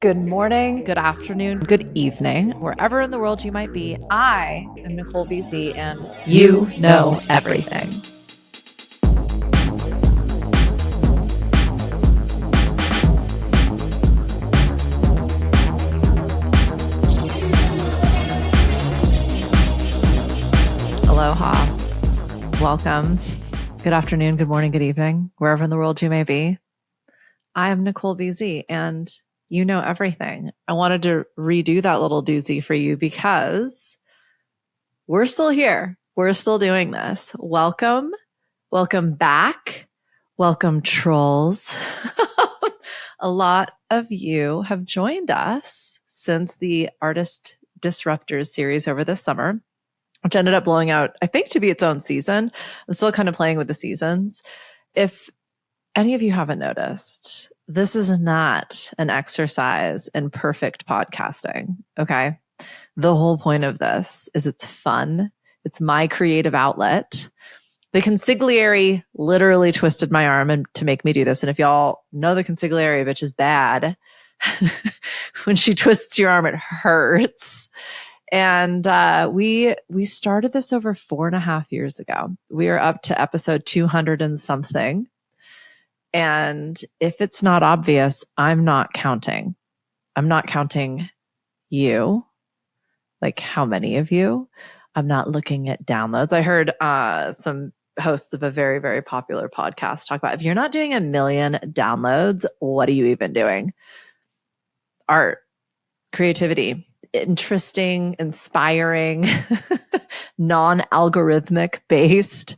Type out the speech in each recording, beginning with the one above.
Good morning, good afternoon, good evening, wherever in the world you might be. I am Nicole BC, and you know everything. Aloha. Welcome. Good afternoon, good morning, good evening, wherever in the world you may be. I am Nicole BZ, and you know everything. I wanted to redo that little doozy for you because we're still here. We're still doing this. Welcome. Welcome back. Welcome, trolls. A lot of you have joined us since the Artist Disruptors series over this summer, which ended up blowing out, I think, to be its own season. I'm still kind of playing with the seasons. If any of you haven't noticed, this is not an exercise in perfect podcasting, okay? The whole point of this is it's fun. It's my creative outlet. The consigliere literally twisted my arm to make me do this. And if y'all know the consigliere, which is bad, when she twists your arm, it hurts. And we started this over 4.5 years ago. We are up to episode 200 and something. And if it's not obvious, I'm not counting. I'm not counting you, like how many of you. I'm not looking at downloads. I heard some hosts of a very, very popular podcast talk about, if you're not doing 1 million downloads, what are you even doing? Art, creativity, interesting, inspiring, non-algorithmic based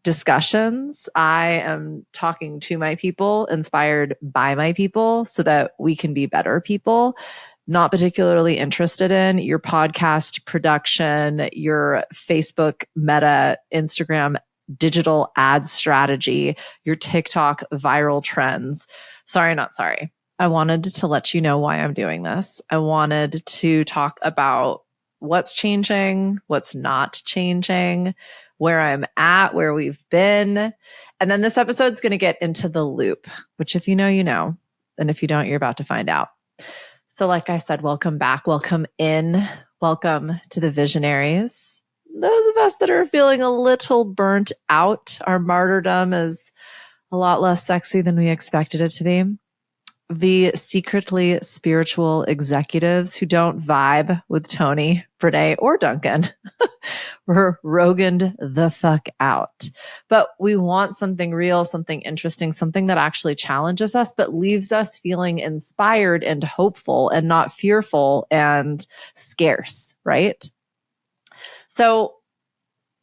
discussions. I am talking to my people, inspired by my people, so that we can be better people. Not particularly interested in your podcast production, your Facebook, Meta, Instagram, digital ad strategy, your TikTok viral trends. Sorry, not sorry. I wanted to let you know why I'm doing this. I wanted to talk about what's changing, what's not changing, where I'm at, where we've been. And then this episode's going to get into the loop, which if you know, you know. And if you don't, you're about to find out. So like I said, welcome back, welcome in, welcome to the visionaries. Those of us that are feeling a little burnt out, our martyrdom is a lot less sexy than we expected it to be. The secretly spiritual executives who don't vibe with Tony, Brene, or Duncan were Roganed the fuck out. But we want something real, something interesting, something that actually challenges us, but leaves us feeling inspired and hopeful and not fearful and scarce, right? So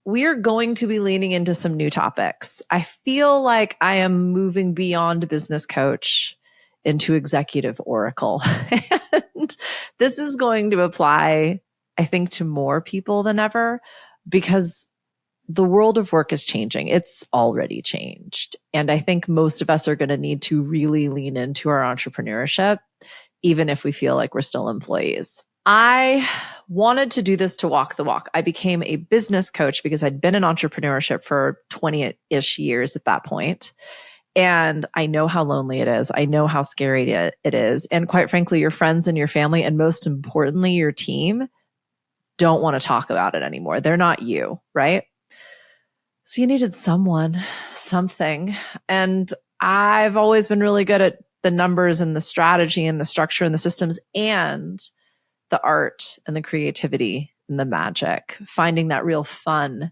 we're going to be leaning into some new topics. I feel like I am moving beyond business coach into executive oracle. And this is going to apply, I think, to more people than ever because the world of work is changing. It's already changed. And I think most of us are going to need to really lean into our entrepreneurship, even if we feel like we're still employees. I wanted to do this to walk the walk. I became a business coach because I'd been in entrepreneurship for 20-ish years at that point. And I know how lonely it is. I know how scary it is. And quite frankly, your friends and your family, and most importantly, your team, don't want to talk about it anymore. They're not you, right? So you needed someone, something. And I've always been really good at the numbers and the strategy and the structure and the systems and the art and the creativity and the magic, finding that real fun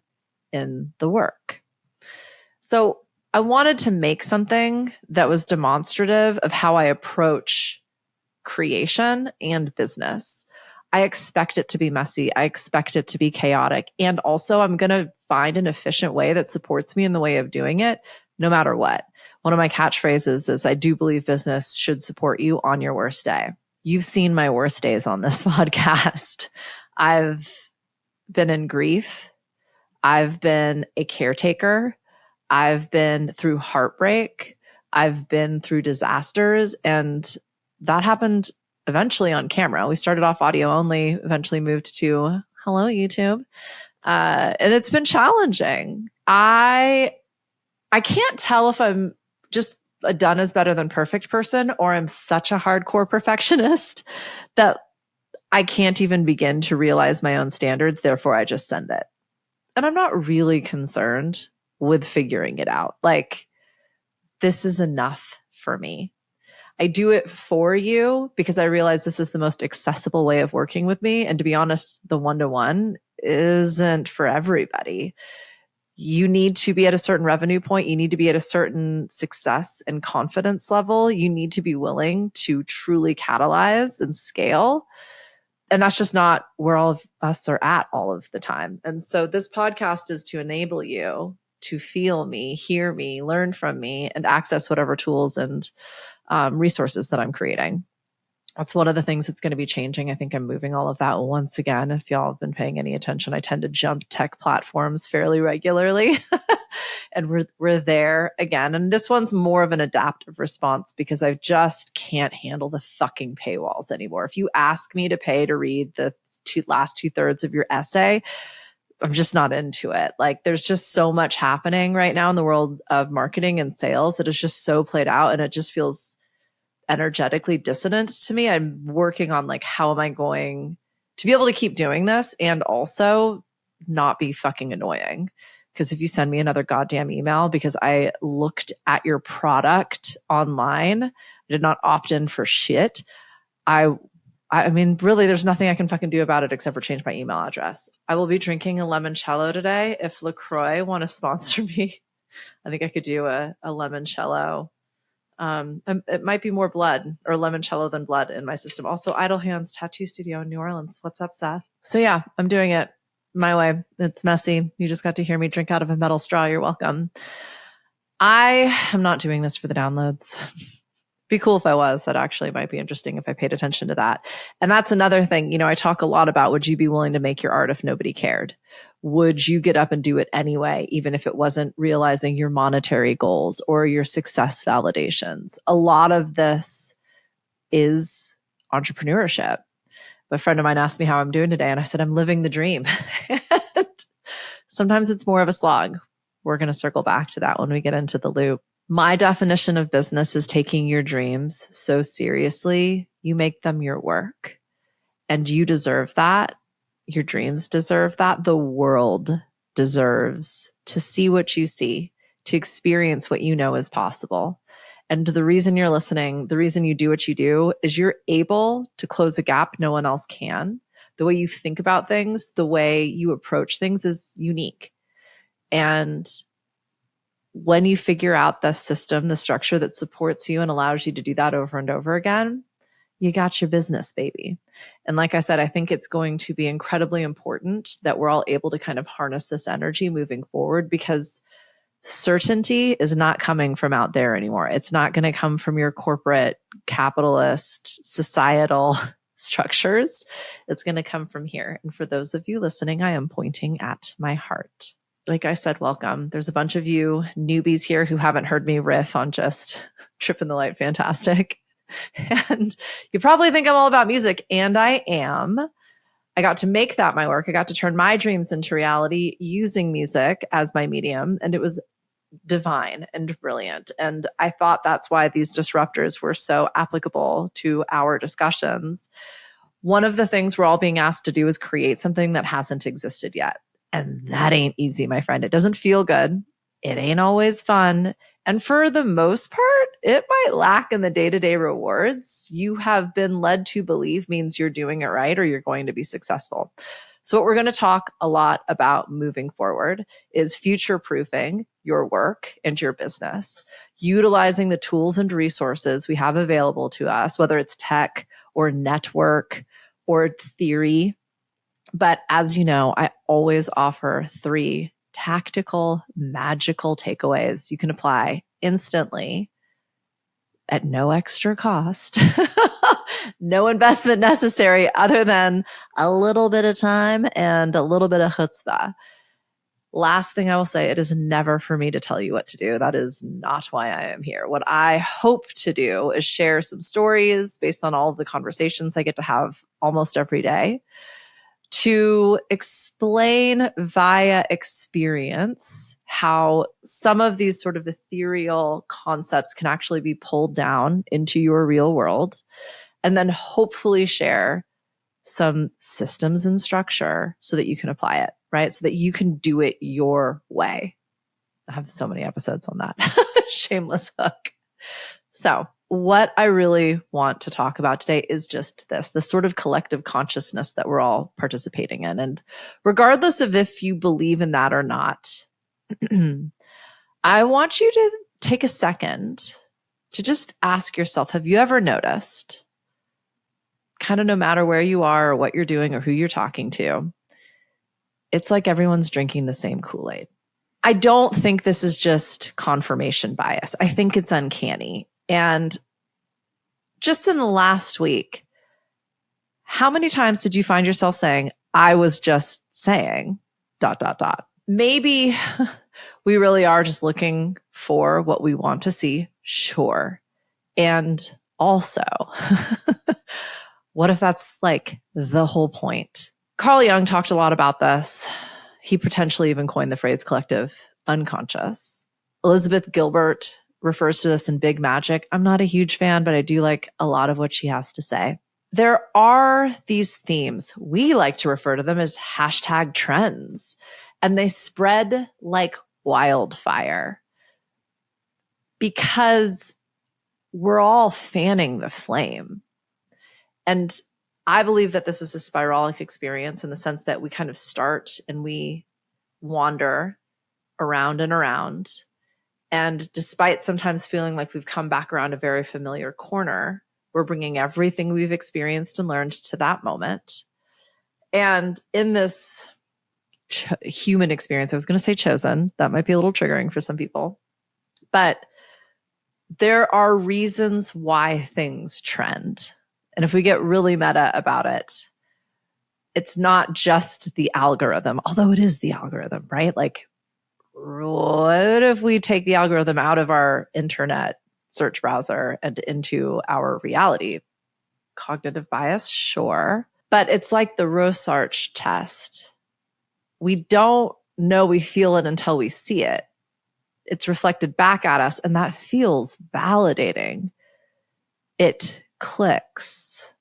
in the work. So I wanted to make something that was demonstrative of how I approach creation and business. I expect it to be messy. I expect it to be chaotic. And also, I'm going to find an efficient way that supports me in the way of doing it, no matter what. One of my catchphrases is, I do believe business should support you on your worst day. You've seen my worst days on this podcast. I've been in grief. I've been a caretaker. I've been through heartbreak. I've been through disasters, and that happened eventually on camera. We started off audio only, eventually moved to hello, YouTube. And it's been challenging. I can't tell if I'm just a done is better than perfect person, or I'm such a hardcore perfectionist that I can't even begin to realize my own standards. Therefore, I just send it. And I'm not really concerned with figuring it out. Like, this is enough for me. I do it for you because I realize this is the most accessible way of working with me. And to be honest, the one-to-one isn't for everybody. You need to be at a certain revenue point. You need to be at a certain success and confidence level. You need to be willing to truly catalyze and scale. And that's just not where all of us are at all of the time. And so this podcast is to enable you to feel me, hear me, learn from me, and access whatever tools and resources that I'm creating. That's one of the things that's going to be changing. I think I'm moving all of that once again. If y'all have been paying any attention, I tend to jump tech platforms fairly regularly. And we're there again. And this one's more of an adaptive response because I just can't handle the fucking paywalls anymore. If you ask me to pay to read the last 2/3 of your essay, I'm just not into it. Like, there's just so much happening right now in the world of marketing and sales that is just so played out, and it just feels energetically dissonant to me. I'm working on, like, how am I going to be able to keep doing this and also not be fucking annoying? Because if you send me another goddamn email because I looked at your product online, I did not opt in for shit. I mean, really, there's nothing I can fucking do about it except for change my email address. I will be drinking a limoncello today. If LaCroix want to sponsor me, I think I could do a limoncello. It might be more blood or limoncello than blood in my system. Also, Idle Hands Tattoo Studio in New Orleans. What's up, Seth? So yeah, I'm doing it my way. It's messy. You just got to hear me drink out of a metal straw. You're welcome. I am not doing this for the downloads. Be cool if I was. That actually might be interesting if I paid attention to that. And that's another thing. You know, I talk a lot about, would you be willing to make your art if nobody cared? Would you get up and do it anyway, even if it wasn't realizing your monetary goals or your success validations? A lot of this is entrepreneurship. A friend of mine asked me how I'm doing today, and I said, I'm living the dream. And sometimes it's more of a slog. We're going to circle back to that when we get into the loop. My definition of business is taking your dreams so seriously, you make them your work. And you deserve that. Your dreams deserve that. The world deserves to see what you see, to experience what you know is possible. And the reason you're listening, the reason you do what you do is you're able to close a gap no one else can. The way you think about things, the way you approach things is unique. And when you figure out the system, the structure that supports you and allows you to do that over and over again, you got your business, baby. And like I said, I think it's going to be incredibly important that we're all able to kind of harness this energy moving forward, because certainty is not coming from out there anymore. It's not going to come from your corporate, capitalist, societal structures. It's going to come from here. And for those of you listening, I am pointing at my heart. Like I said, welcome. There's a bunch of you newbies here who haven't heard me riff on just Trippin' the Light Fantastic. And you probably think I'm all about music, and I am. I got to make that my work. I got to turn my dreams into reality using music as my medium, and it was divine and brilliant. And I thought that's why these disruptors were so applicable to our discussions. One of the things we're all being asked to do is create something that hasn't existed yet. And that ain't easy, my friend. It doesn't feel good. It ain't always fun. And for the most part, it might lack in the day-to-day rewards you have been led to believe means you're doing it right or you're going to be successful. So what we're going to talk a lot about moving forward is future-proofing your work and your business, utilizing the tools and resources we have available to us, whether it's tech or network or theory. But as you know, I always offer 3 tactical, magical takeaways you can apply instantly at no extra cost, no investment necessary other than a little bit of time and a little bit of chutzpah. Last thing I will say, it is never for me to tell you what to do. That is not why I am here. What I hope to do is share some stories based on all of the conversations I get to have almost every day, to explain via experience how some of these sort of ethereal concepts can actually be pulled down into your real world, and then hopefully share some systems and structure so that you can apply it, right? So that you can do it your way. I have so many episodes on that. Shameless hook. So what I really want to talk about today is just this sort of collective consciousness that we're all participating in. And regardless of if you believe in that or not, I want you to take a second to just ask yourself, have you ever noticed, kind of no matter where you are or what you're doing or who you're talking to, it's like everyone's drinking the same Kool-Aid. I don't think this is just confirmation bias. I think it's uncanny. And just in the last week, how many times did you find yourself saying, I was just saying ... Maybe we really are just looking for what we want to see. Sure. And also, what if that's like the whole point? Carl Jung talked a lot about this. He potentially even coined the phrase collective unconscious. Elizabeth Gilbert refers to this in Big Magic. I'm not a huge fan, but I do like a lot of what she has to say. There are these themes. We like to refer to them as hashtag trends, and they spread like wildfire because we're all fanning the flame. And I believe that this is a spiralic experience in the sense that we kind of start and we wander around and around. And despite sometimes feeling like we've come back around a very familiar corner, we're bringing everything we've experienced and learned to that moment. And in this human experience, I was going to say chosen, that might be a little triggering for some people, but there are reasons why things trend. And if we get really meta about it, it's not just the algorithm, although it is the algorithm, right? Like, what if we take the algorithm out of our internet search browser and into our reality? Cognitive bias, sure. But it's like the Rorschach test. We don't know we feel it until we see it. It's reflected back at us, and that feels validating. It clicks,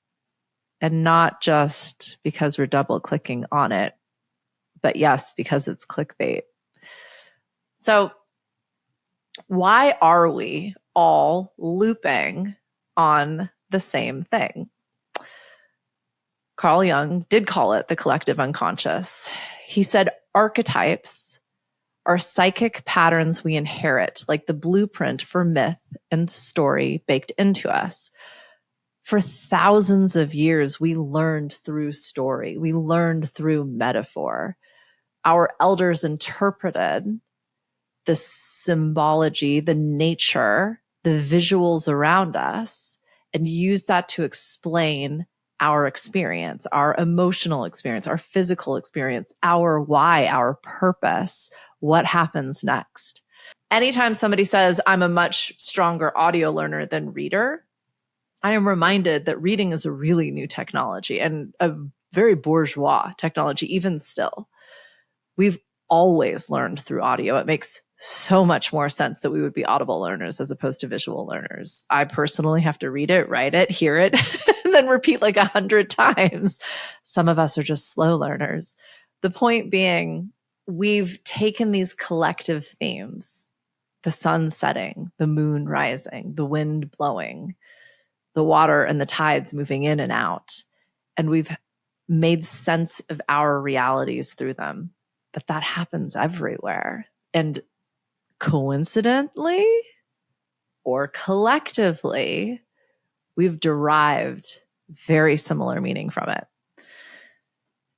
and not just because we're double clicking on it, but yes, because it's clickbait. So why are we all looping on the same thing? Carl Jung did call it the collective unconscious. He said archetypes are psychic patterns we inherit, like the blueprint for myth and story baked into us. For thousands of years, we learned through story. We learned through metaphor. Our elders interpreted the symbology, the nature, the visuals around us, and used that to explain our experience, our emotional experience, our physical experience, our why, our purpose, what happens next. Anytime somebody says, I'm a much stronger audio learner than reader, I am reminded that reading is a really new technology and a very bourgeois technology, even still. We've always learned through audio. It makes so much more sense that we would be audible learners as opposed to visual learners. I personally have to read it, write it, hear it, and then repeat like 100 times. Some of us are just slow learners. The point being, we've taken these collective themes, the sun setting, the moon rising, the wind blowing, the water and the tides moving in and out, and we've made sense of our realities through them. But that happens everywhere. And coincidentally or collectively, we've derived very similar meaning from it.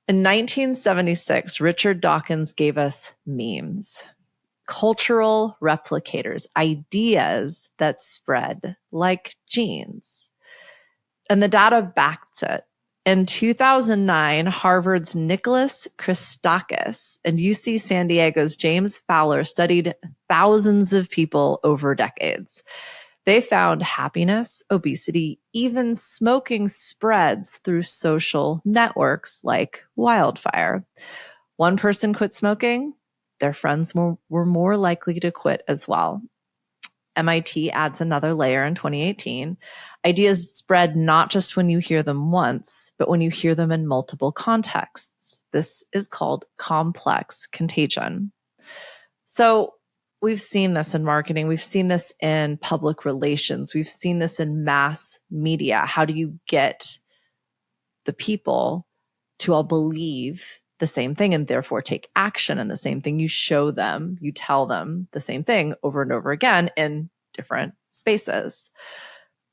In 1976, Richard Dawkins gave us memes, cultural replicators, ideas that spread like genes. And the data backs it. In 2009, Harvard's Nicholas Christakis and UC San Diego's James Fowler studied thousands of people over decades. They found happiness, obesity, even smoking spreads through social networks like wildfire. One person quit smoking, their friends were more likely to quit as well. MIT adds another layer in 2018. Ideas spread not just when you hear them once, but when you hear them in multiple contexts. This is called complex contagion. So we've seen this in marketing. We've seen this in public relations. We've seen this in mass media. How do you get the people to all believe the same thing and therefore take action in the same thing? You show them, you tell them the same thing over and over again in different spaces.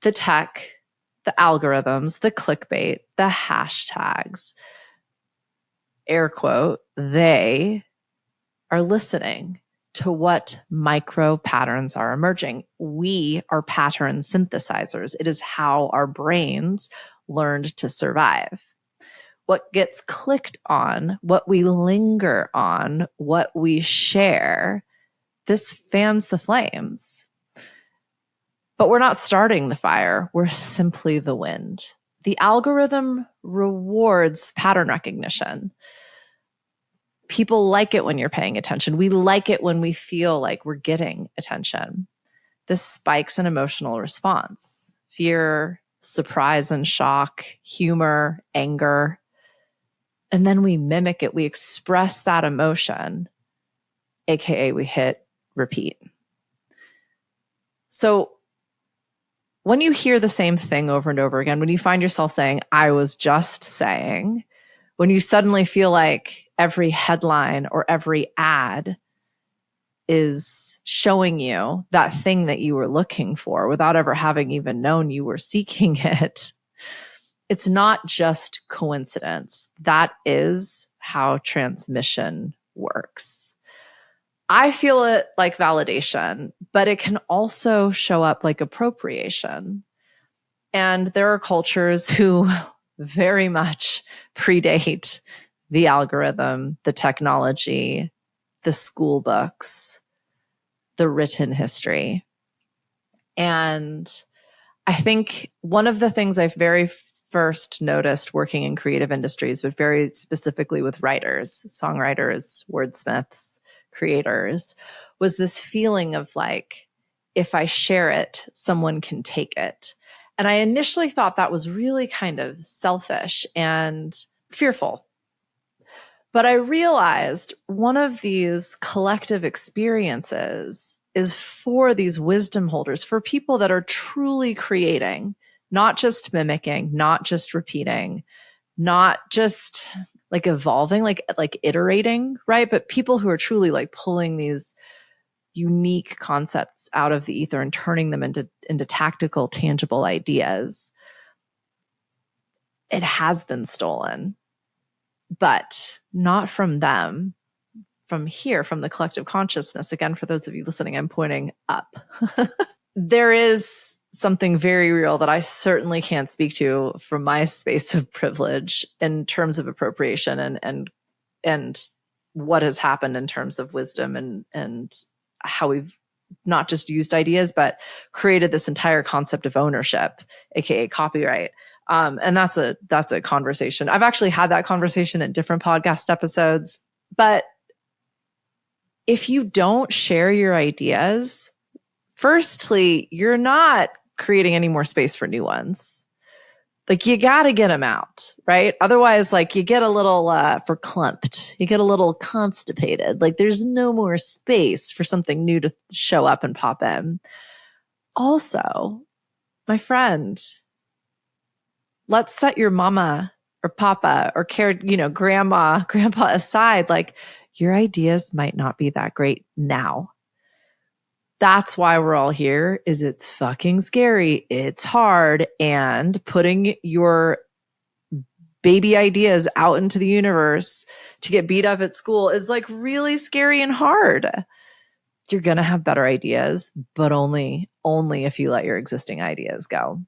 The tech, the algorithms, the clickbait, the hashtags, air quote, they are listening to what micro patterns are emerging. We are pattern synthesizers. It is how our brains learned to survive. What gets clicked on, what we linger on, what we share, this fans the flames. But we're not starting the fire. We're simply the wind. The algorithm rewards pattern recognition. People like it when you're paying attention. We like it when we feel like we're getting attention. This spikes an emotional response: fear, surprise and shock, humor, anger. And then we mimic it. We express that emotion, AKA we hit repeat. So when you hear the same thing over and over again, when you find yourself saying, I was just saying, when you suddenly feel like every headline or every ad is showing you that thing that you were looking for without ever having even known you were seeking it, it's not just coincidence. That is how transmission works. I feel it like validation, but it can also show up like appropriation. And there are cultures who very much predate the algorithm, the technology, the school books, the written history. And I think one of the things I've very first noticed working in creative industries, but very specifically with writers, songwriters, wordsmiths, creators, was this feeling of like, if I share it, someone can take it. And I initially thought that was really kind of selfish and fearful. But I realized one of these collective experiences is for these wisdom holders, for people that are truly creating, not just mimicking, not just repeating, not just like evolving, like iterating, right? But people who are truly like pulling these unique concepts out of the ether and turning them into tactical, tangible ideas. It has been stolen, but not from them, from here, from the collective consciousness. Again, for those of you listening, I'm pointing up. There is something very real that I certainly can't speak to from my space of privilege in terms of appropriation and what has happened in terms of wisdom and how we've not just used ideas, but created this entire concept of ownership, aka copyright. And that's a conversation. I've actually had that conversation in different podcast episodes. But if you don't share your ideas, firstly, you're not creating any more space for new ones. Like you got to get them out, right? Otherwise, like you get a little verklempt, you get a little constipated. Like there's no more space for something new to show up and pop in. Also, my friend, let's set your mama or papa or grandma, grandpa aside. Like your ideas might not be that great now. That's why we're all here. Is it's fucking scary. It's hard. And putting your baby ideas out into the universe to get beat up at school is like really scary and hard. You're going to have better ideas, but only if you let your existing ideas go.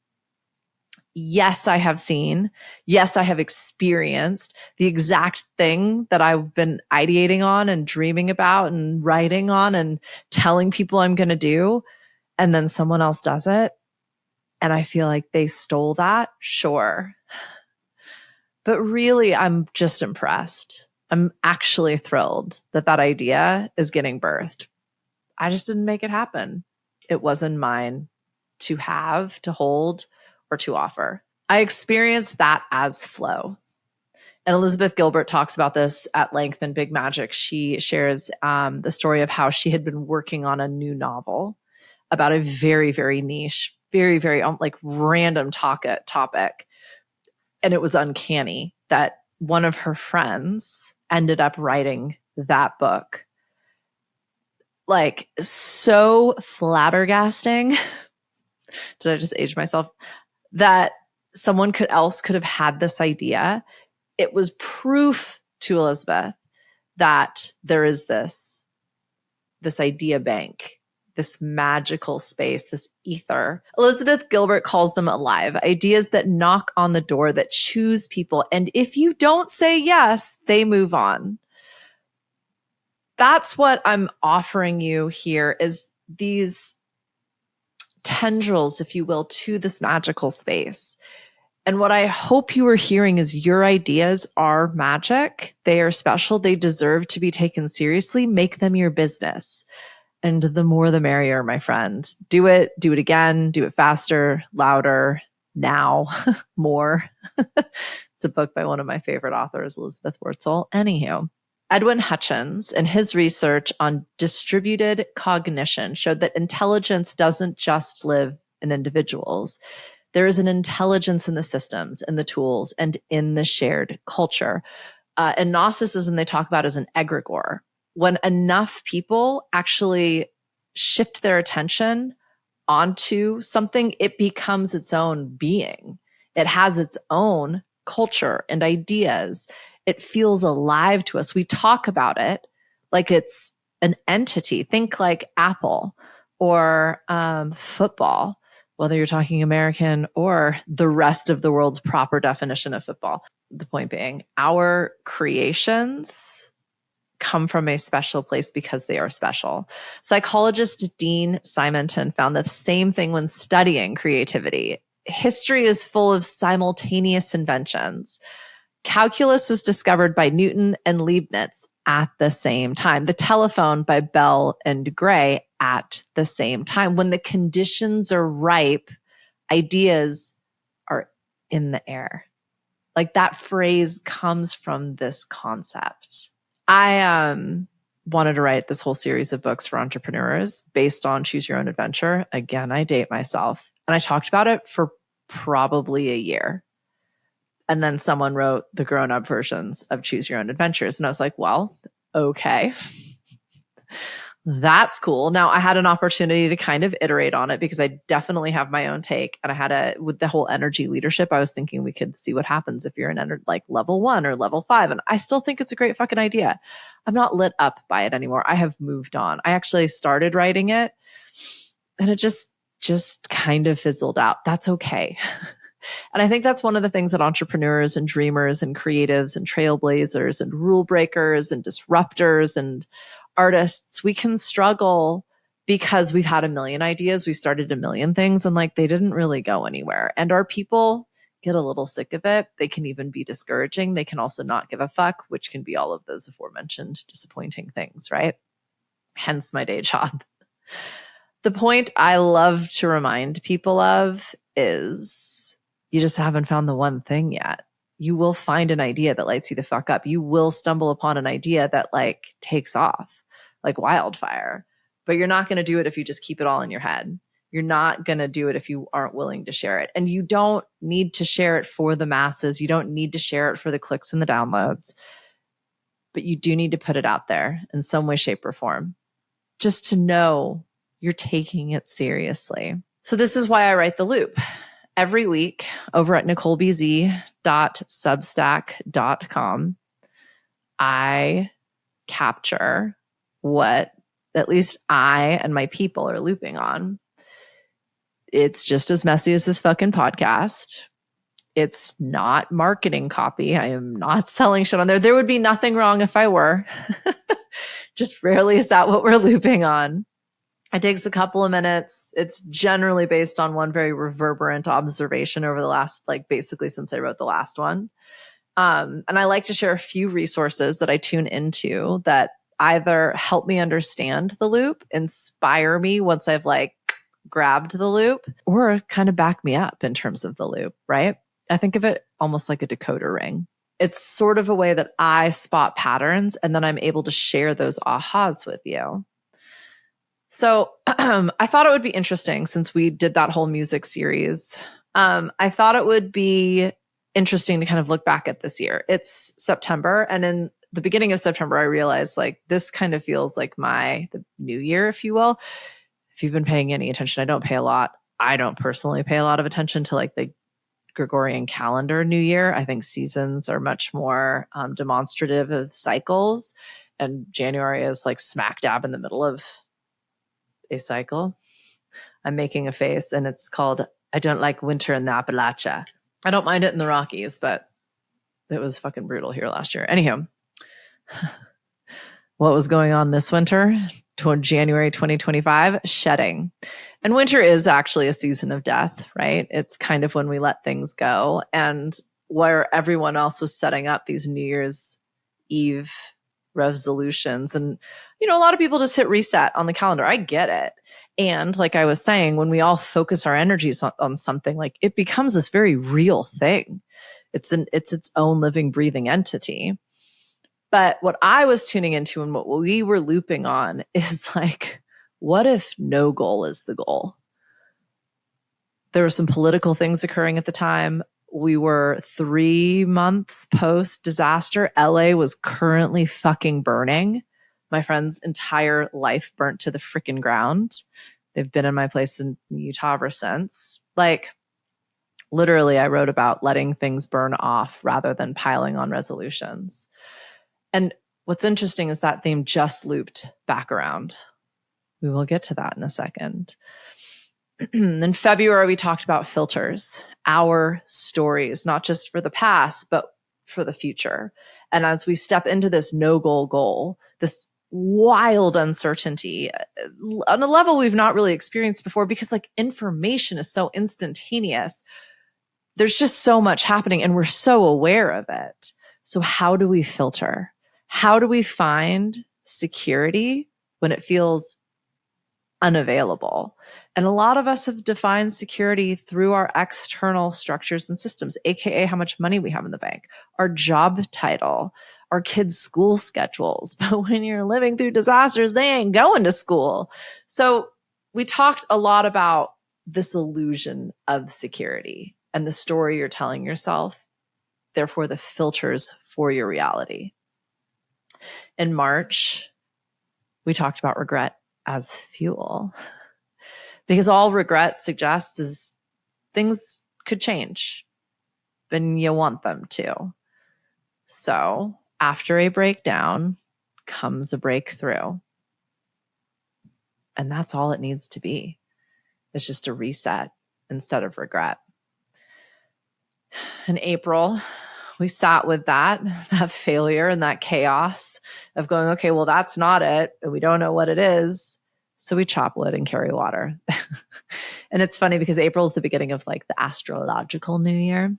Yes, I have seen. Yes, I have experienced the exact thing that I've been ideating on and dreaming about and writing on and telling people I'm going to do. and then someone else does it, and I feel like they stole that, sure. But really, I'm just impressed. I'm actually thrilled that that idea is getting birthed. I just didn't make it happen. It wasn't mine to have, to hold, or to offer. I experienced that as flow. And Elizabeth Gilbert talks about this at length in Big Magic. She shares the story of how she had been working on a new novel about a very, very niche, very, very like random topic. And it was uncanny that one of her friends ended up writing that book. Like, so flabbergasting. Did I just age myself? That someone could have had this idea. It was proof to Elizabeth that there is this idea bank, this magical space, this ether. Elizabeth Gilbert calls them alive, ideas that knock on the door, that choose people. And if you don't say yes, they move on. That's what I'm offering you here, is these tendrils, if you will, to this magical space. And what I hope you are hearing is your ideas are magic. They are special. They deserve to be taken seriously. Make them your business. And the more the merrier, my friend. Do it again, do it faster, louder, now, more. It's a book by one of my favorite authors, Elizabeth Wurtzel. Anywho, Edwin Hutchins, in his research on distributed cognition, showed that intelligence doesn't just live in individuals. There is an intelligence in the systems, in the tools, and in the shared culture. In Gnosticism, they talk about as an egregore. When enough people actually shift their attention onto something, it becomes its own being. It has its own culture and ideas. It feels alive to us. We talk about it like it's an entity. Think like Apple or football, whether you're talking American or the rest of the world's proper definition of football. The point being, our creations come from a special place because they are special. Psychologist Dean Simonton found the same thing when studying creativity. History is full of simultaneous inventions. Calculus was discovered by Newton and Leibniz at the same time. The telephone by Bell and Gray at the same time. When the conditions are ripe, ideas are in the air. Like, that phrase comes from this concept. I wanted to write this whole series of books for entrepreneurs based on Choose Your Own Adventure. Again, I date myself. And I talked about it for probably a year. And then someone wrote the grown-up versions of Choose Your Own Adventures. And I was like, well, okay. That's cool. Now, I had an opportunity to kind of iterate on it because I definitely have my own take. And I had with the whole energy leadership, I was thinking we could see what happens if you're in like level 1 or level 5. And I still think it's a great fucking idea. I'm not lit up by it anymore. I have moved on. I actually started writing it and it just kind of fizzled out. That's okay. And I think that's one of the things that entrepreneurs and dreamers and creatives and trailblazers and rule breakers and disruptors and artists, we can struggle because we've had a million ideas. We've started a million things and like they didn't really go anywhere. And our people get a little sick of it. They can even be discouraging. They can also not give a fuck, which can be all of those aforementioned disappointing things, right? Hence my day job. The point I love to remind people of is you just haven't found the one thing yet. You will find an idea that lights you the fuck up. You will stumble upon an idea that like takes off like wildfire, but you're not going to do it if you just keep it all in your head. You're not going to do it if you aren't willing to share it. And you don't need to share it for the masses. You don't need to share it for the clicks and the downloads, but you do need to put it out there in some way, shape, or form, just to know you're taking it seriously. So this is why I write The Loop. Every week over at NicoleBZ.substack.com, I capture what at least I and my people are looping on. It's just as messy as this fucking podcast. It's not marketing copy. I am not selling shit on there. There would be nothing wrong if I were. Just rarely is that what we're looping on. It takes a couple of minutes. It's generally based on one very reverberant observation over the last, like basically since I wrote the last one. And I like to share a few resources that I tune into that either help me understand the loop, inspire me once I've like grabbed the loop, or kind of back me up in terms of the loop, right? I think of it almost like a decoder ring. It's sort of a way that I spot patterns and then I'm able to share those ahas with you. So I thought it would be interesting since we did that whole music series. I thought it would be interesting to kind of look back at this year. It's September, and in the beginning of September, I realized like this kind of feels like the new year, if you will. If you've been paying any attention, I don't pay a lot. I don't personally pay a lot of attention to like the Gregorian calendar new year. I think seasons are much more demonstrative of cycles, and January is like smack dab in the middle of a cycle. I'm making a face, and it's called I don't like winter in the Appalachia. I don't mind it in the Rockies, but it was fucking brutal here last year. Anyhow, what was going on this winter? Toward January 2025, shedding. And winter is actually a season of death, right? It's kind of when we let things go. And where everyone else was setting up these New Year's Eve resolutions. And, a lot of people just hit reset on the calendar. I get it. And like I was saying, when we all focus our energies on something, like it becomes this very real thing. It's its own living, breathing entity. But what I was tuning into and what we were looping on is like, what if no goal is the goal? There were some political things occurring at the time. We were 3 months post disaster. LA was currently fucking burning. My friend's entire life burnt to the freaking ground. They've been in my place in Utah ever since. Like, literally, I wrote about letting things burn off rather than piling on resolutions. And what's interesting is that theme just looped back around. We will get to that in a second. In February, we talked about filters, our stories, not just for the past, but for the future. And as we step into this no goal, this wild uncertainty on a level we've not really experienced before, because like information is so instantaneous. There's just so much happening and we're so aware of it. So how do we filter? How do we find security when it feels unavailable? And a lot of us have defined security through our external structures and systems, aka how much money we have in the bank, our job title, our kids' school schedules. But when you're living through disasters, they ain't going to school. So we talked a lot about this illusion of security and the story you're telling yourself, therefore the filters for your reality. In March, we talked about regret as fuel, because all regret suggests is things could change, and you want them to. So after a breakdown comes a breakthrough. And that's all it needs to be. It's just a reset instead of regret. In April, we sat with that failure and that chaos of going, okay, well, that's not it. And we don't know what it is. So we chop wood and carry water. And it's funny because April is the beginning of like the astrological new year.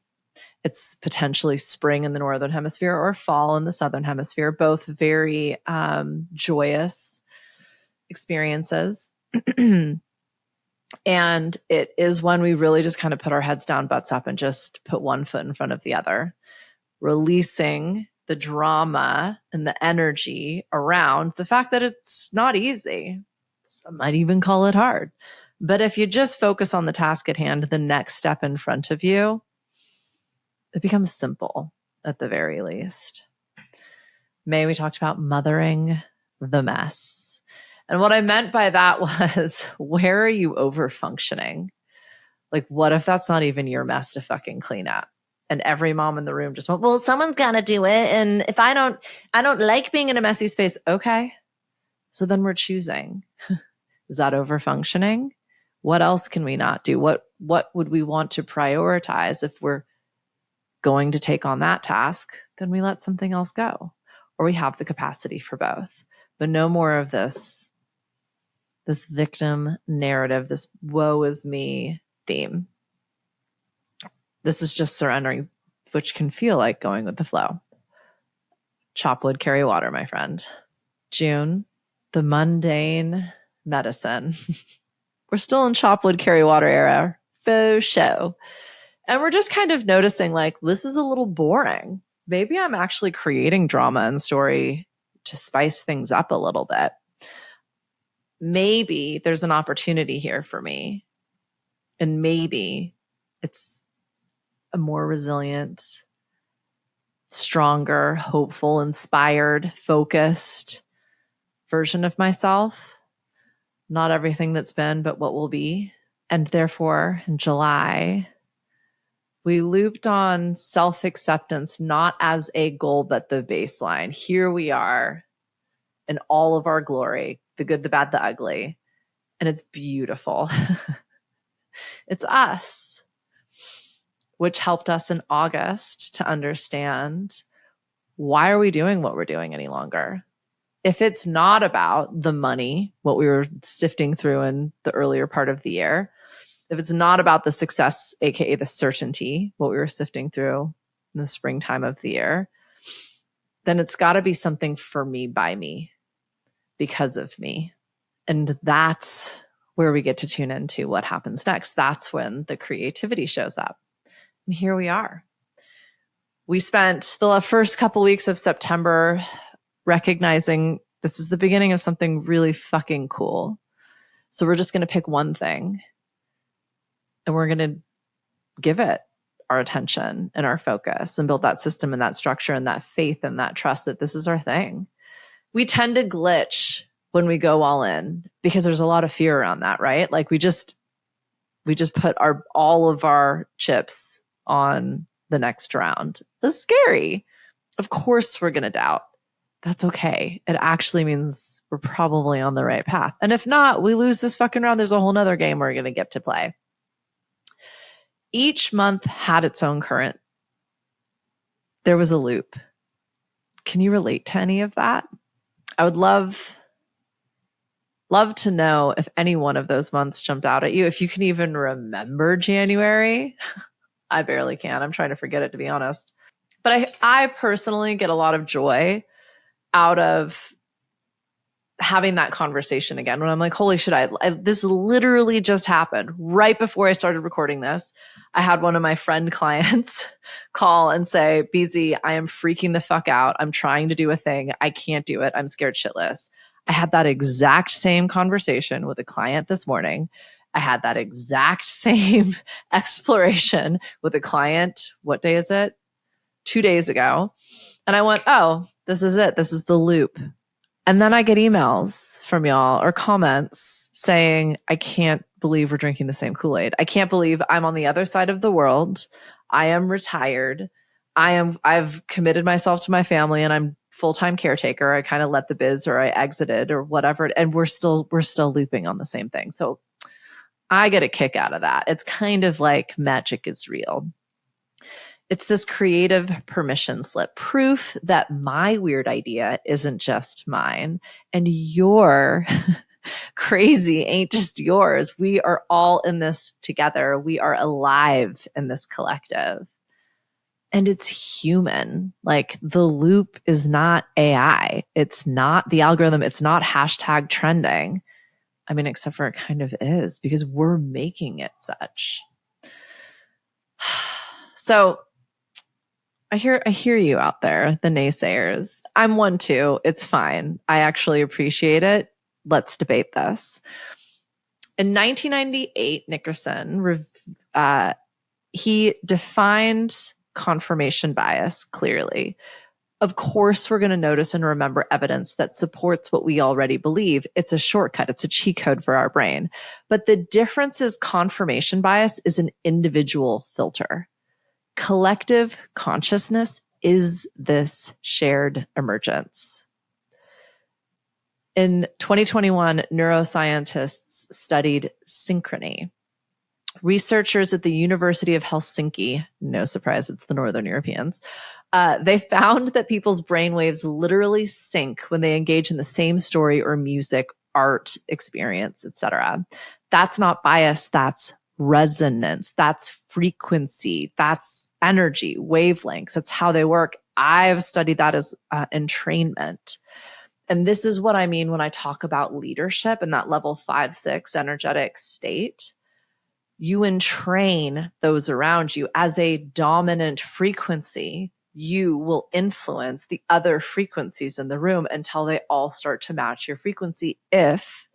It's potentially spring in the northern hemisphere or fall in the southern hemisphere, both very joyous experiences. And it is when we really just kind of put our heads down, butts up, and just put one foot in front of the other, releasing the drama and the energy around the fact that it's not easy. Some might even call it hard. But if you just focus on the task at hand, the next step in front of you, it becomes simple at the very least. May, we talked about mothering the mess. And what I meant by that was, where are you over functioning? Like, what if that's not even your mess to fucking clean up? And every mom in the room just went, well, someone's got to do it. And if I don't like being in a messy space. Okay. So then we're choosing. Is that over functioning? What else can we not do? What would we want to prioritize? If we're going to take on that task, then we let something else go, or we have the capacity for both. But no more of this this victim narrative, this woe is me theme. This is just surrendering, which can feel like going with the flow. Chop wood, carry water, my friend. June, the mundane medicine. We're still in chop wood, carry water era. Faux show. And we're just kind of noticing like, this is a little boring. Maybe I'm actually creating drama and story to spice things up a little bit. Maybe there's an opportunity here for me. And maybe it's a more resilient, stronger, hopeful, inspired, focused version of myself. Not everything that's been, but what will be. And therefore, in July, we looped on self-acceptance, not as a goal, but the baseline. Here we are in all of our glory, the good, the bad, the ugly. And it's beautiful. It's us, which helped us in August to understand, why are we doing what we're doing any longer? If it's not about the money, what we were sifting through in the earlier part of the year, if it's not about the success, aka the certainty, what we were sifting through in the springtime of the year, then it's got to be something for me, by me, because of me. And that's where we get to tune into what happens next. That's when the creativity shows up. And here we are. We spent the first couple weeks of September recognizing this is the beginning of something really fucking cool. So we're just going to pick one thing and we're going to give it our attention and our focus and build that system and that structure and that faith and that trust that this is our thing. We tend to glitch when we go all in because there's a lot of fear around that, right? Like we just put all of our chips on the next round. That's scary. Of course we're going to doubt. That's okay. It actually means we're probably on the right path. And if not, we lose this fucking round. There's a whole nother game we're going to get to play. Each month had its own current. There was a loop. Can you relate to any of that? I would love to know if any one of those months jumped out at you. If you can even remember January. I barely can. I'm trying to forget it, to be honest. But I personally get a lot of joy out of having that conversation again when I'm like, holy shit, this literally just happened right before I started recording this. I had one of my friend clients call and say, BZ, I am freaking the fuck out. I'm trying to do a thing. I can't do it. I'm scared shitless. I had that exact same conversation with a client this morning. I had that exact same exploration with a client. What day is it? 2 days ago. And I went, oh, this is it. This is the loop. And then I get emails from y'all or comments saying, I can't believe we're drinking the same Kool-Aid. I can't believe I'm on the other side of the world. I am retired. I've committed myself to my family and I'm full-time caretaker. I kind of let the biz or I exited or whatever. And we're still looping on the same thing. So I get a kick out of that. It's kind of like magic is real. It's this creative permission slip, proof that my weird idea isn't just mine and your crazy ain't just yours. We are all in this together. We are alive in this collective. And it's human. Like the loop is not AI. It's not the algorithm. It's not hashtag trending. I mean, except for it kind of is because we're making it such. So I hear you out there, the naysayers. I'm one too. It's fine. I actually appreciate it. Let's debate this. In 1998, Nickerson, he defined confirmation bias clearly. Of course, we're going to notice and remember evidence that supports what we already believe. It's a shortcut. It's a cheat code for our brain. But the difference is confirmation bias is an individual filter. Collective consciousness is this shared emergence. In 2021, neuroscientists studied synchrony. Researchers at the University of Helsinki, no surprise, it's the Northern Europeans, they found that people's brainwaves literally sync when they engage in the same story or music art experience, etc. That's not bias, that's resonance, that's frequency, that's energy, wavelengths. That's how they work. I've studied that as entrainment. And this is what I mean when I talk about leadership and that level 5, 6 energetic state. You entrain those around you as a dominant frequency. You will influence the other frequencies in the room until they all start to match your frequency, if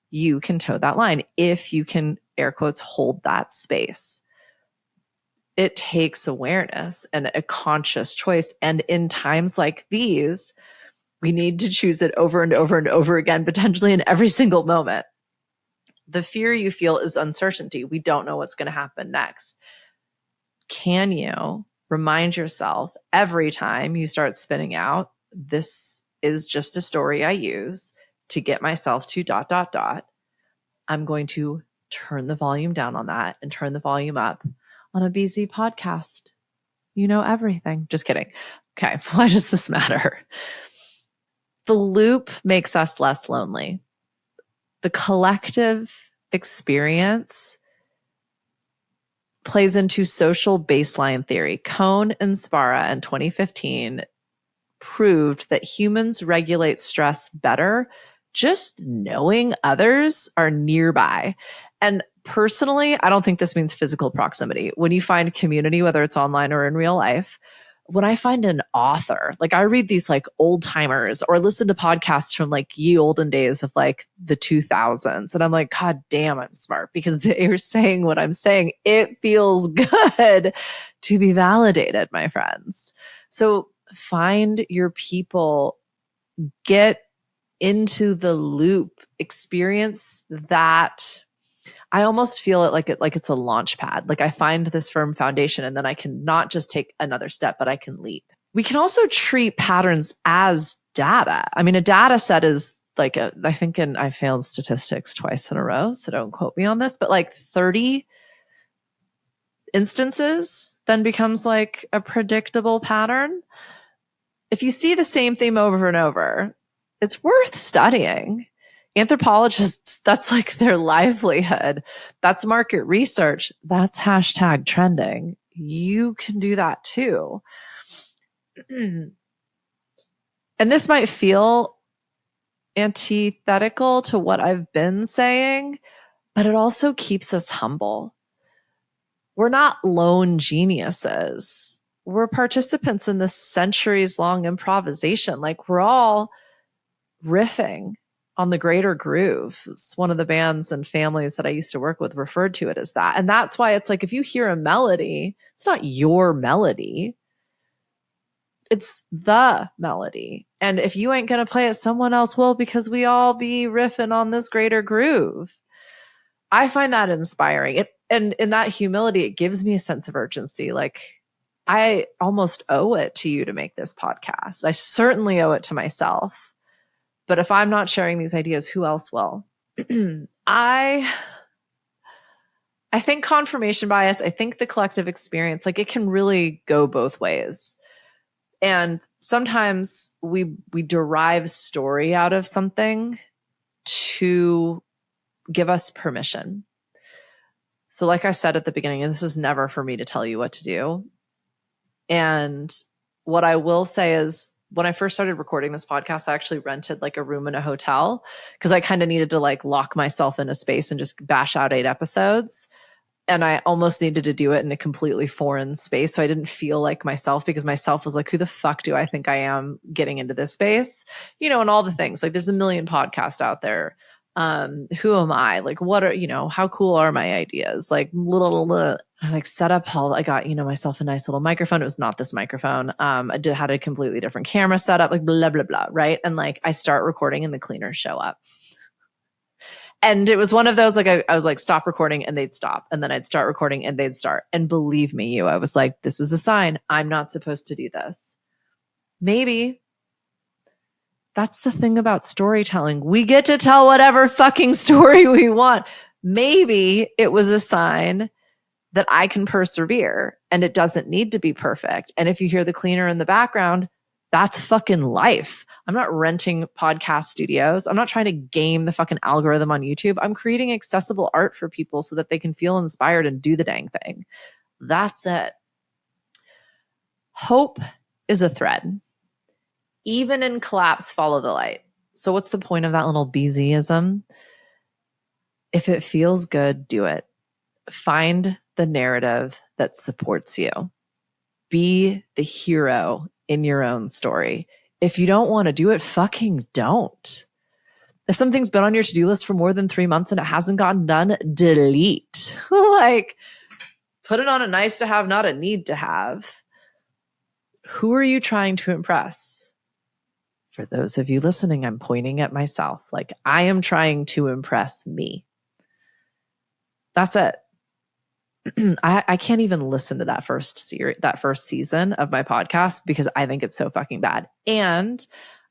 you can toe that line, if you can, air quotes, hold that space. It takes awareness and a conscious choice. And in times like these, we need to choose it over and over and over again, potentially in every single moment. The fear you feel is uncertainty. We don't know what's going to happen next. Can you remind yourself every time you start spinning out, this is just a story I use to get myself to ... I'm going to turn the volume down on that and turn the volume up on a BZ podcast. You know everything. Just kidding. Okay, why does this matter? The loop makes us less lonely. The collective experience plays into social baseline theory. Kuehl and Spara in 2015 proved that humans regulate stress better just knowing others are nearby. And personally, I don't think this means physical proximity. When you find community, whether it's online or in real life, when I find an author, like I read these like old timers or listen to podcasts from like ye olden days of like the 2000s. And I'm like, God damn, I'm smart because they're saying what I'm saying. It feels good to be validated, my friends. So find your people, get into the loop, experience that. I almost feel it like it's a launch pad. Like I find this firm foundation and then I can not just take another step, but I can leap. We can also treat patterns as data. I mean, a data set is like I failed statistics twice in a row, so don't quote me on this, but like 30 instances then becomes like a predictable pattern. If you see the same theme over and over, it's worth studying. Anthropologists, that's like their livelihood. That's market research. That's hashtag trending. You can do that too. And this might feel antithetical to what I've been saying, but it also keeps us humble. We're not lone geniuses. We're participants in this centuries-long improvisation. Like we're all riffing on the greater groove. It's one of the bands and families that I used to work with referred to it as that. And that's why it's like, if you hear a melody, it's not your melody. It's the melody. And if you ain't going to play it, someone else will, because we all be riffing on this greater groove. I find that inspiring. And in that humility, it gives me a sense of urgency. Like I almost owe it to you to make this podcast. I certainly owe it to myself. But if I'm not sharing these ideas, who else will? I think confirmation bias, I think the collective experience, like it can really go both ways. And sometimes we derive story out of something to give us permission. So like I said at the beginning, and this is never for me to tell you what to do. And what I will say is, when I first started recording this podcast, I actually rented like a room in a hotel because I kind of needed to like lock myself in a space and just bash out 8 episodes. And I almost needed to do it in a completely foreign space. So I didn't feel like myself, because myself was like, who the fuck do I think I am getting into this space? You know, and all the things. Like there's a million podcasts out there. Who am I? Like, what are, how cool are my ideas? Like I like set up all, I got, myself a nice little microphone. It was not this microphone. I had a completely different camera set up, like blah, blah, blah. Right. And like, I start recording and the cleaners show up. And it was one of those, like, I was like, stop recording and they'd stop. And then I'd start recording and they'd start. And believe me, I was like, this is a sign. I'm not supposed to do this. Maybe. That's the thing about storytelling. We get to tell whatever fucking story we want. Maybe it was a sign that I can persevere and it doesn't need to be perfect. And if you hear the cleaner in the background, That's fucking life. I'm not renting podcast studios. I'm not trying to game the fucking algorithm on YouTube. I'm creating accessible art for people so that they can feel inspired and do the dang thing. That's it. Hope is a thread. Even in collapse, follow the light. So what's the point of that little BZ-ism? If it feels good, do it. Find the narrative that supports you. Be the hero in your own story. If you don't want to do it, fucking don't. If something's been on your to-do list for more than 3 months and it hasn't gotten done, delete. Like, put it on a nice to have, not a need to have. Who are you trying to impress? For those of you listening, I'm pointing at myself. Like, I am trying to impress me. That's it. I can't even listen to that first season of my podcast because I think it's so fucking bad. And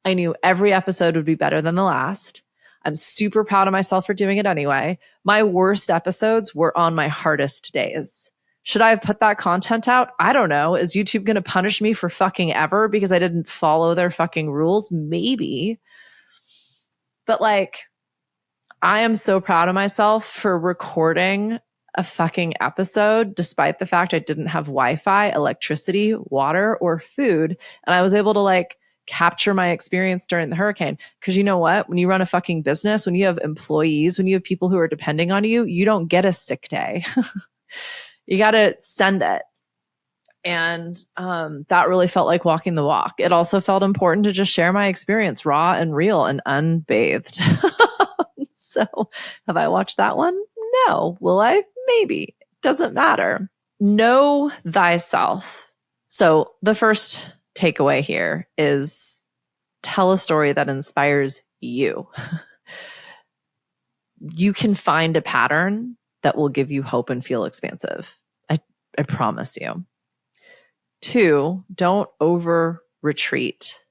I knew every episode would be better than the last. I'm super proud of myself for doing it anyway. My worst episodes were on my hardest days. Should I have put that content out? I don't know. Is YouTube going to punish me for fucking ever because I didn't follow their fucking rules? Maybe. But like, I am so proud of myself for recording a fucking episode despite the fact I didn't have Wi-Fi, electricity, water, or food. And I was able to like capture my experience during the hurricane. Because you know what? When you run a fucking business, when you have employees, when you have people who are depending on you, you don't get a sick day. You got to send it. And that really felt like walking the walk. It also felt important to just share my experience raw and real and unbathed. So have I watched that one? No. Will I? Maybe. Doesn't matter. Know thyself. So the first takeaway here is tell a story that inspires you. You can find a pattern that will give you hope and feel expansive. I promise you. 2, don't over retreat.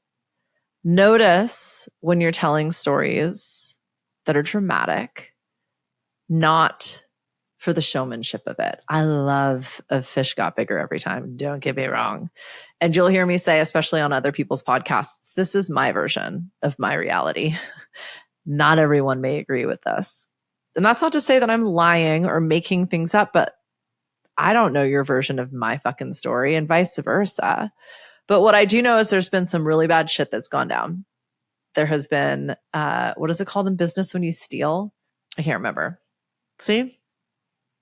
Notice when you're telling stories that are dramatic, not for the showmanship of it. I love a fish got bigger every time. Don't get me wrong. And you'll hear me say, especially on other people's podcasts, this is my version of my reality. Not everyone may agree with this. And that's not to say that I'm lying or making things up, but I don't know your version of my fucking story and vice versa. But what I do know is there's been some really bad shit that's gone down. There has been, what is it called in business when you steal? I can't remember. See?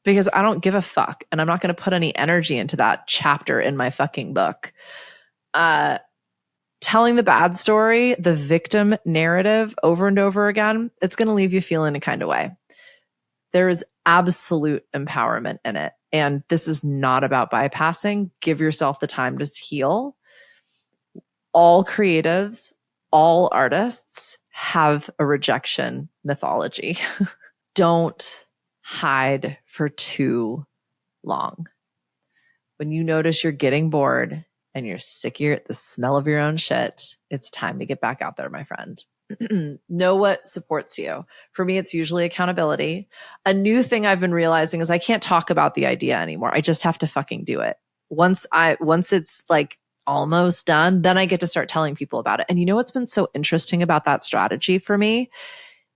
Because I don't give a fuck. And I'm not going to put any energy into that chapter in my fucking book. Telling the bad story, the victim narrative over and over again, it's going to leave you feeling a kind of way. There is absolute empowerment in it. And this is not about bypassing. Give yourself the time to heal. All creatives, all artists have a rejection mythology. Don't hide for too long. When you notice you're getting bored and you're sick of the smell of your own shit, it's time to get back out there, my friend. Know what supports you. For me, it's usually accountability. A new thing I've been realizing is I can't talk about the idea anymore. I just have to fucking do it. Once it's like almost done, then I get to start telling people about it. And you know what's been so interesting about that strategy for me?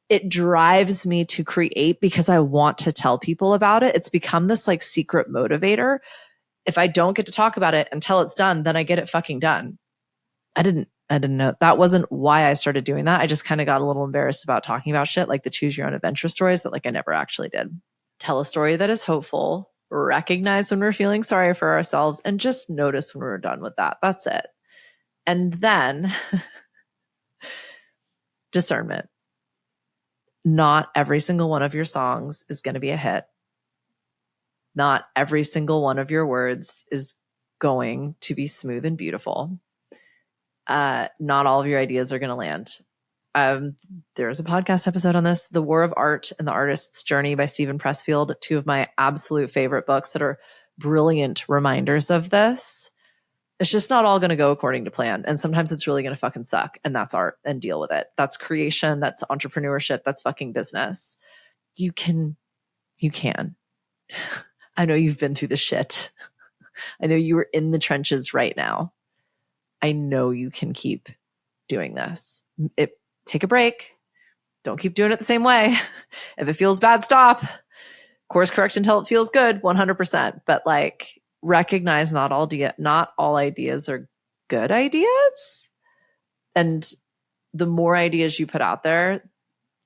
It drives me to create because I want to tell people about it. It's become this like secret motivator. If I don't get to talk about it until it's done, then I get it fucking done. I didn't know. That wasn't why I started doing that. I just kind of got a little embarrassed about talking about shit like the choose your own adventure stories that like I never actually did. Tell a story that is hopeful, recognize when we're feeling sorry for ourselves, and just notice when we're done with that. That's it. And then discernment. Not every single one of your songs is going to be a hit. Not every single one of your words is going to be smooth and beautiful. Not all of your ideas are going to land. There's a podcast episode on this, The War of Art and the Artist's Journey by Stephen Pressfield, 2 of my absolute favorite books that are brilliant reminders of this. It's just not all going to go according to plan. And sometimes it's really going to fucking suck. And that's art, and deal with it. That's creation. That's entrepreneurship. That's fucking business. You can. I know you've been through the shit. I know you were in the trenches right now. I know you can keep doing this. Take a break. Don't keep doing it the same way. If it feels bad, stop. Course correct until it feels good, 100%. But like, recognize not all ideas are good ideas. And the more ideas you put out there,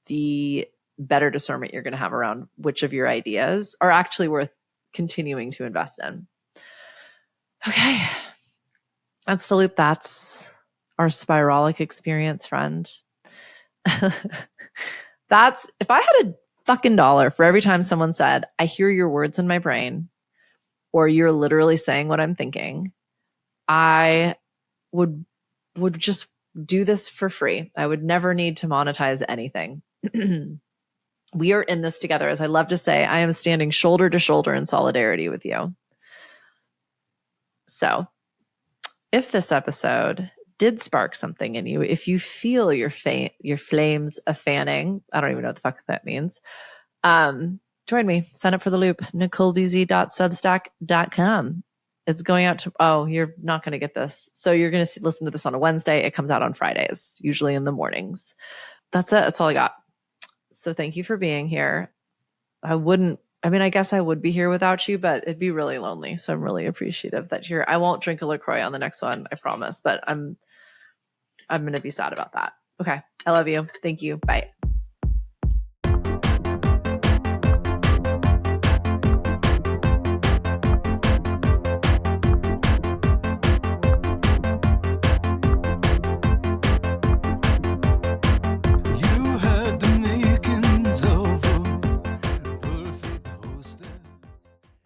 the better discernment you're going to have around which of your ideas are actually worth continuing to invest in. Okay. That's the loop. That's our spiralic experience, friend. That's, if I had a fucking dollar for every time someone said, I hear your words in my brain, or you're literally saying what I'm thinking, I would just do this for free. I would never need to monetize anything. We are in this together. As I love to say, I am standing shoulder to shoulder in solidarity with you. So if this episode did spark something in you, if you feel your flames a fanning, I don't even know what the fuck that means, join me. Sign up for the loop, NicoleBZ.substack.com. It's going out to, oh, you're not going to get this. So you're going to listen to this on a Wednesday. It comes out on Fridays, usually in the mornings. That's it. That's all I got. So thank you for being here. I guess I would be here without you, but it'd be really lonely. So I'm really appreciative that you're, I won't drink a LaCroix on the next one, I promise, but I'm going to be sad about that. Okay. I love you. Thank you. Bye.